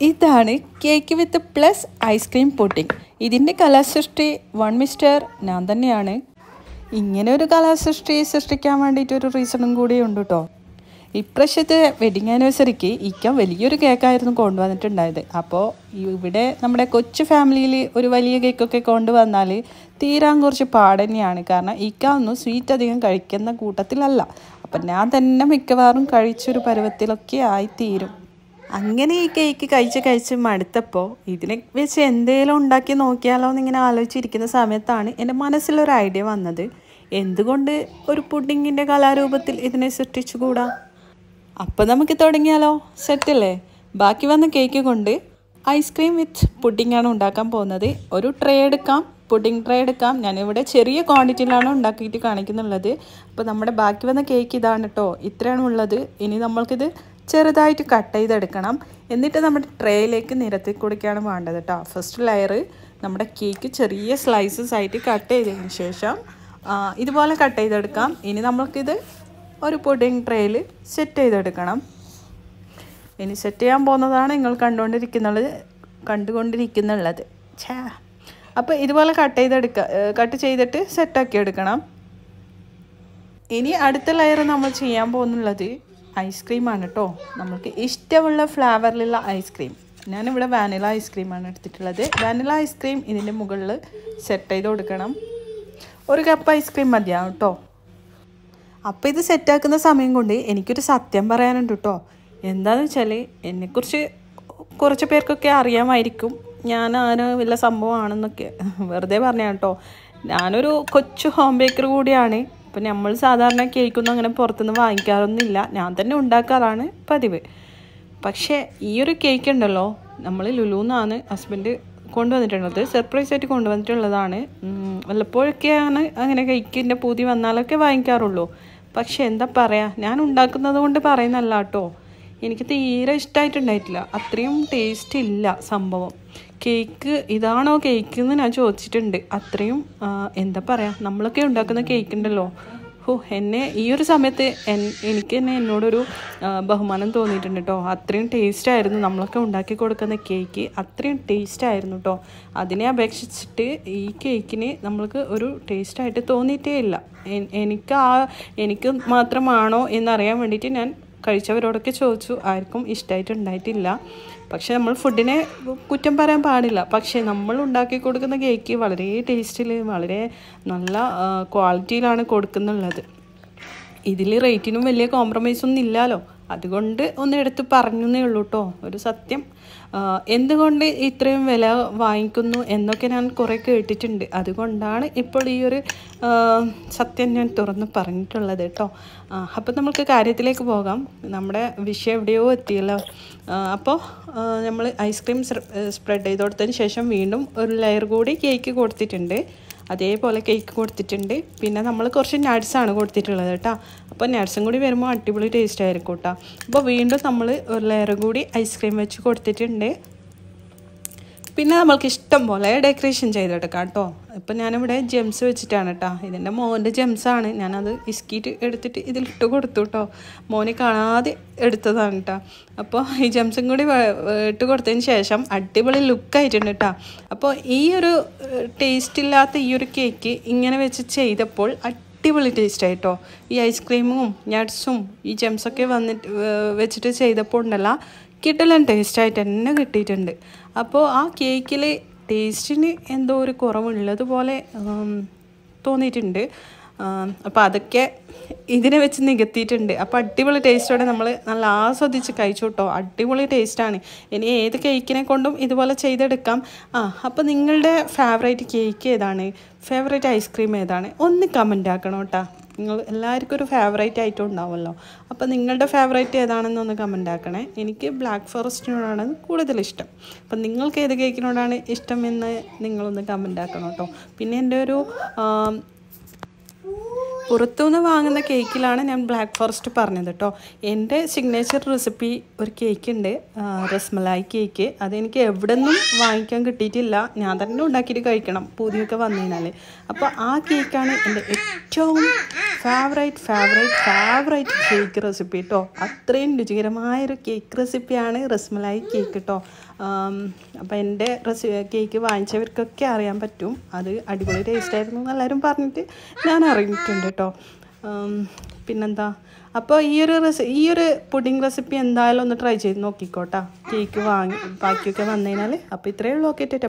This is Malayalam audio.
ഇതാണ് കേക്ക് വിത്ത് പ്ലസ് ഐസ്ക്രീം പുഡിംഗ്. ഇതിൻ്റെ കലാസൃഷ്ടി വൺ മിസ്റ്റർ ഞാൻ തന്നെയാണ്. ഇങ്ങനെ ഒരു കലാസൃഷ്ടി സൃഷ്ടിക്കാൻ വേണ്ടിയിട്ടൊരു റീസണും കൂടി ഉണ്ട് കേട്ടോ. ഇപ്രാവശ്യത്തെ വെഡിങ് ആനിവേഴ്സറിക്ക് ഇക്ക വലിയൊരു കേക്കായിരുന്നു കൊണ്ടുവന്നിട്ടുണ്ടായത്. അപ്പോൾ ഇവിടെ നമ്മുടെ കൊച്ചു ഫാമിലിയിൽ ഒരു വലിയ കേക്കൊക്കെ കൊണ്ടുവന്നാൽ തീരാൻ കുറച്ച് പാട് തന്നെയാണ്. കാരണം ഇക്ക ഒന്നും സ്വീറ്റ് അധികം കഴിക്കുന്ന കൂട്ടത്തിലല്ല. അപ്പം ഞാൻ തന്നെ മിക്കവാറും കഴിച്ചൊരു പരുവത്തിലൊക്കെ ആയിത്തീരും. അങ്ങനെ ഈ കേക്ക് കഴിച്ച് മടുത്തപ്പോൾ ഇതിനെ വെച്ച് എന്തെങ്കിലും ഉണ്ടാക്കി നോക്കിയാലോ എന്നിങ്ങനെ ആലോചിച്ചിരിക്കുന്ന സമയത്താണ് എൻ്റെ മനസ്സിലൊരു ഐഡിയ വന്നത്. എന്തുകൊണ്ട് ഒരു പുഡിങ്ങിൻ്റെ കലാരൂപത്തിൽ ഇതിനെ സൃഷ്ടിച്ചുകൂടാ? അപ്പോൾ നമുക്ക് തുടങ്ങിയാലോ? സെറ്റല്ലേ? ബാക്കി വന്ന കേക്ക് കൊണ്ട് ഐസ്ക്രീം വിത്ത് പുഡിങ്ങാണ് ഉണ്ടാക്കാൻ പോകുന്നത്. ഒരു ട്രേ എടുക്കാം, പുഡിംഗ് ട്രേ എടുക്കാം. ഞാനിവിടെ ചെറിയ ക്വാണ്ടിറ്റിയിലാണ് ഉണ്ടാക്കിയിട്ട് കാണിക്കുന്നുള്ളത്. അപ്പോൾ നമ്മുടെ ബാക്കി വന്ന കേക്ക് ഇതാണ് കേട്ടോ, ഇത്രയാണ് ഉള്ളത്. ഇനി നമ്മൾക്കിത് ചെറുതായിട്ട് കട്ട് ചെയ്തെടുക്കണം. എന്നിട്ട് നമ്മുടെ ട്രേയിലേക്ക് നിരത്തി കൊടുക്കുകയാണ് വേണ്ടത് കേട്ടോ. ഫസ്റ്റ് ലെയർ നമ്മുടെ കേക്ക് ചെറിയ സ്ലൈസസ് ആയിട്ട് കട്ട് ചെയ്തതിന് ശേഷം ഇതുപോലെ കട്ട് ചെയ്തെടുക്കാം. ഇനി നമ്മൾക്കിത് ഒരു പുഡിംഗ് ട്രേയിൽ സെറ്റ് ചെയ്തെടുക്കണം. ഇനി സെറ്റ് ചെയ്യാൻ പോകുന്നതാണ് നിങ്ങൾ കണ്ടുകൊണ്ടിരിക്കുന്നുള്ളത്. അപ്പോൾ ഇതുപോലെ കട്ട് ചെയ്തിട്ട് സെറ്റാക്കി എടുക്കണം. ഇനി അടുത്ത ലെയർ നമ്മൾ ചെയ്യാൻ പോകുന്നുള്ളത് ഐസ്ക്രീമാണ് കേട്ടോ. നമുക്ക് ഇഷ്ടമുള്ള ഫ്ലേവറിലുള്ള ഐസ്ക്രീം. ഞാനിവിടെ വാനില ഐസ്ക്രീമാണ് എടുത്തിട്ടുള്ളത്. വാനില ഐസ്ക്രീം ഇതിൻ്റെ മുകളിൽ സെറ്റ് ചെയ്ത് കൊടുക്കണം. ഒരു കപ്പ് ഐസ്ക്രീം മതിയാവും കേട്ടോ. അപ്പോൾ ഇത് സെറ്റാക്കുന്ന സമയം കൊണ്ട് എനിക്കൊരു സത്യം പറയാനുണ്ട് കേട്ടോ. എന്താണെന്ന് വെച്ചാൽ എന്നെക്കുറിച്ച് കുറച്ച് പേർക്കൊക്കെ അറിയാമായിരിക്കും, ഞാൻ വല്ല സംഭവമാണെന്നൊക്കെ. വെറുതെ പറഞ്ഞാൽ കേട്ടോ. ഞാനൊരു കൊച്ചു ഹോം ബേക്കർ കൂടിയാണ്. അപ്പോൾ നമ്മൾ സാധാരണ കേക്കൊന്നും അങ്ങനെ പുറത്തുനിന്ന് വാങ്ങിക്കാറൊന്നുമില്ല, ഞാൻ തന്നെ ഉണ്ടാക്കാറാണ് പതിവ്. പക്ഷേ ഈ ഒരു കേക്ക് ഉണ്ടല്ലോ, നമ്മൾ ലുലുന്നാണ് ഹസ്ബൻഡ് കൊണ്ടുവന്നിട്ടുള്ളത്. സർപ്രൈസ് ആയിട്ട് കൊണ്ടുവന്നിട്ടുള്ളതാണ്. വല്ലപ്പോഴൊക്കെയാണ് അങ്ങനെ കേക്കിൻ്റെ പൂതി വന്നാലൊക്കെ വാങ്ങിക്കാറുള്ളൂ. പക്ഷേ എന്താ പറയുക, ഞാൻ ഉണ്ടാക്കുന്നത് കൊണ്ട് പറയുന്നല്ല കേട്ടോ. എനിക്ക് തീരെ ഇഷ്ടമായിട്ടുണ്ടായിട്ടില്ല. അത്രയും ടേസ്റ്റ് ഇല്ല സംഭവം. കേക്ക് ഇതാണോ കേക്ക് എന്ന് ഞാൻ ചോദിച്ചിട്ടുണ്ട്. അത്രയും എന്താ പറയുക, നമ്മളൊക്കെ ഉണ്ടാക്കുന്ന കേക്ക് ഉണ്ടല്ലോ, എന്നെ ഈ ഒരു സമയത്ത് എനിക്ക് തന്നെ എന്നോടൊരു ബഹുമാനം തോന്നിയിട്ടുണ്ട് കേട്ടോ. അത്രയും ടേസ്റ്റായിരുന്നു നമ്മളൊക്കെ ഉണ്ടാക്കി കൊടുക്കുന്ന കേക്ക്. അത്രയും ടേസ്റ്റായിരുന്നു കേട്ടോ. അതിനെ അപേക്ഷിച്ചിട്ട് ഈ കേക്കിന് നമ്മൾക്ക് ഒരു ടേസ്റ്റായിട്ട് തോന്നിയിട്ടേ ഇല്ല. എനിക്ക് മാത്രമാണോ എന്നറിയാൻ വേണ്ടിയിട്ട് ഞാൻ കഴിച്ചവരോടൊക്കെ ചോദിച്ചു. ആർക്കും ഇഷ്ടമായിട്ടുണ്ടായിട്ടില്ല. പക്ഷേ നമ്മൾ ഫുഡിനെ കുറ്റം പറയാൻ പാടില്ല. പക്ഷേ നമ്മൾ ഉണ്ടാക്കി കൊടുക്കുന്ന കേക്ക് വളരെ ടേസ്റ്റിൽ വളരെ നല്ല ക്വാളിറ്റിയിലാണ് കൊടുക്കുന്നുള്ളത്. ഇതിൽ റേറ്റിനും വലിയ കോംപ്രമൈസൊന്നും ഇല്ലല്ലോ. അതുകൊണ്ട് ഒന്ന് എടുത്ത് പറഞ്ഞേ ഉള്ളൂ കേട്ടോ ഒരു സത്യം. എന്തുകൊണ്ട് ഇത്രയും വില വാങ്ങിക്കുന്നു എന്നൊക്കെ ഞാൻ കുറേ കേട്ടിട്ടുണ്ട്. അതുകൊണ്ടാണ് ഇപ്പോൾ ഈ ഒരു സത്യം ഞാൻ തുറന്ന് പറഞ്ഞിട്ടുള്ളത് കേട്ടോ. അപ്പോൾ നമുക്ക് കാര്യത്തിലേക്ക് പോകാം. നമ്മുടെ വിഷയം എവിടെയോ എത്തിയല്ലോ. അപ്പോൾ നമ്മൾ ഐസ്ക്രീം സ്പ്രെഡ് ചെയ്ത് കൊടുത്തതിന് ശേഷം വീണ്ടും ഒരു ലെയർ കൂടി കേക്ക് കൊടുത്തിട്ടുണ്ട്. അതേപോലെ കേക്ക് കൊടുത്തിട്ടുണ്ട്. പിന്നെ നമ്മൾ കുറച്ച് നട്ട്സാണ് കൊടുത്തിട്ടുള്ളത് കേട്ടോ. അപ്പോൾ നട്ട്സും കൂടി വരുമ്പോൾ അടിപൊളി ടേസ്റ്റ് ആയിരിക്കും കേട്ടോ. അപ്പോൾ വീണ്ടും നമ്മൾ ഒരു ലെയർ കൂടി ഐസ്ക്രീം വെച്ച് കൊടുത്തിട്ടുണ്ട്. പിന്നെ നമ്മൾക്ക് ഇഷ്ടം പോലെ ഡെക്കറേഷൻ ചെയ്തെടുക്കാം കേട്ടോ. ഇപ്പം ഞാനിവിടെ ജെംസ് വെച്ചിട്ടാണ് കേട്ടോ. ഇതിൻ്റെ മോൻ്റെ ജെംസാണ്. ഞാനത് ഇസ്കിയിട്ട് എടുത്തിട്ട് ഇതിലിട്ട് കൊടുത്തു കേട്ടോ. മോനെ കാണാതെ എടുത്തതാണ് കേട്ടോ. അപ്പോൾ ഈ ജെംസും കൂടി ഇട്ട് കൊടുത്തതിന് ശേഷം അടിപൊളി ലുക്കായിട്ടുണ്ട് കേട്ടോ. അപ്പോൾ ഈ ഒരു ടേസ്റ്റ് ഇല്ലാത്ത ഈ ഒരു കേക്ക് ഇങ്ങനെ വെച്ച് ചെയ്തപ്പോൾ അടിപൊളി ടേസ്റ്റായിട്ടോ. ഈ ഐസ്ക്രീമും നട്ട്സും ഈ ജെംസൊക്കെ വെച്ചിട്ട് ചെയ്തപ്പോൾ ഉണ്ടല്ലോ, കിട്ടലും ടേസ്റ്റായിട്ട് തന്നെ കിട്ടിയിട്ടുണ്ട്. അപ്പോൾ ആ കേക്കിൽ ടേസ്റ്റിന് എന്തോ ഒരു കുറവുള്ളതുപോലെ തോന്നിയിട്ടുണ്ട്. അപ്പോൾ അതൊക്കെ ഇതിനെ വെച്ച് നികത്തിയിട്ടുണ്ട്. അപ്പോൾ അടിപൊളി ടേസ്റ്റോടെ നമ്മൾ നല്ല ആസ്വദിച്ച് കഴിച്ചു കേട്ടോ. അടിപൊളി ടേസ്റ്റാണ്. ഇനി ഏത് കേക്കിനെ കൊണ്ടും ഇതുപോലെ ചെയ്തെടുക്കാം. അപ്പോൾ നിങ്ങളുടെ ഫേവറേറ്റ് കേക്ക് ഏതാണ്, ഫേവറേറ്റ് ഐസ്ക്രീം ഏതാണ്, ഒന്ന് കമൻ്റ് ആക്കണം കേട്ടോ. നിങ്ങൾ എല്ലാവർക്കും ഒരു ഫേവറേറ്റ് ആയിട്ടും ഉണ്ടാവുമല്ലോ. അപ്പോൾ നിങ്ങളുടെ ഫേവറേറ്റ് ഏതാണെന്നൊന്ന് കമൻ്റ് ആക്കണേ. എനിക്ക് ബ്ലാക്ക് ഫോറസ്റ്റിനോടാണ് കൂടുതൽ ഇഷ്ടം. അപ്പം നിങ്ങൾക്ക് ഏത് കേക്കിനോടാണ് ഇഷ്ടം എന്ന് നിങ്ങളൊന്ന് കമൻ്റ് ആക്കണം കേട്ടോ. പിന്നെ എൻ്റെ ഒരു പുറത്തുനിന്ന് വാങ്ങുന്ന കേക്കിലാണ് ഞാൻ ബ്ലാക്ക് ഫോറസ്റ്റ് പറഞ്ഞത് കേട്ടോ. എൻ്റെ സിഗ്നേച്ചർ റെസിപ്പി ഒരു കേക്ക് ഉണ്ട്, റസ്മലായി കേക്ക്. അതെനിക്ക് എവിടെ നിന്നും വാങ്ങിക്കാൻ കിട്ടിയിട്ടില്ല, ഞാൻ തന്നെ ഉണ്ടാക്കിയിട്ട് കഴിക്കണം പൂതിയൊക്കെ വന്നു കഴിഞ്ഞാൽ. അപ്പോൾ ആ കേക്കാണ് എൻ്റെ ഏറ്റവും ഫേവറേറ്റ് കേക്ക് റെസിപ്പി കേട്ടോ. അത്രയും രുചികരമായൊരു കേക്ക് റെസിപ്പിയാണ് റസ്മലായി കേക്ക് കേട്ടോ. അപ്പോൾ എൻ്റെ കേക്ക് വാങ്ങിച്ചവർക്കൊക്കെ അറിയാൻ പറ്റും, അത് അടിപൊളി ടേസ്റ്റ് ആയിരുന്നു എന്നെല്ലാവരും പറഞ്ഞിട്ട് ഞാൻ അറിഞ്ഞിട്ടുണ്ട് കേട്ടോ. പിന്നെന്താ, അപ്പോൾ ഈ ഒരു പുഡിംഗ് റെസിപ്പി എന്തായാലും ഒന്ന് ട്രൈ ചെയ്ത് നോക്കിക്കോട്ടാ, കേക്ക് ബാക്കിയൊക്കെ വന്നു കഴിഞ്ഞാൽ. അപ്പോൾ ഇത്രയേ ഉള്ളൂ. ഓക്കെ.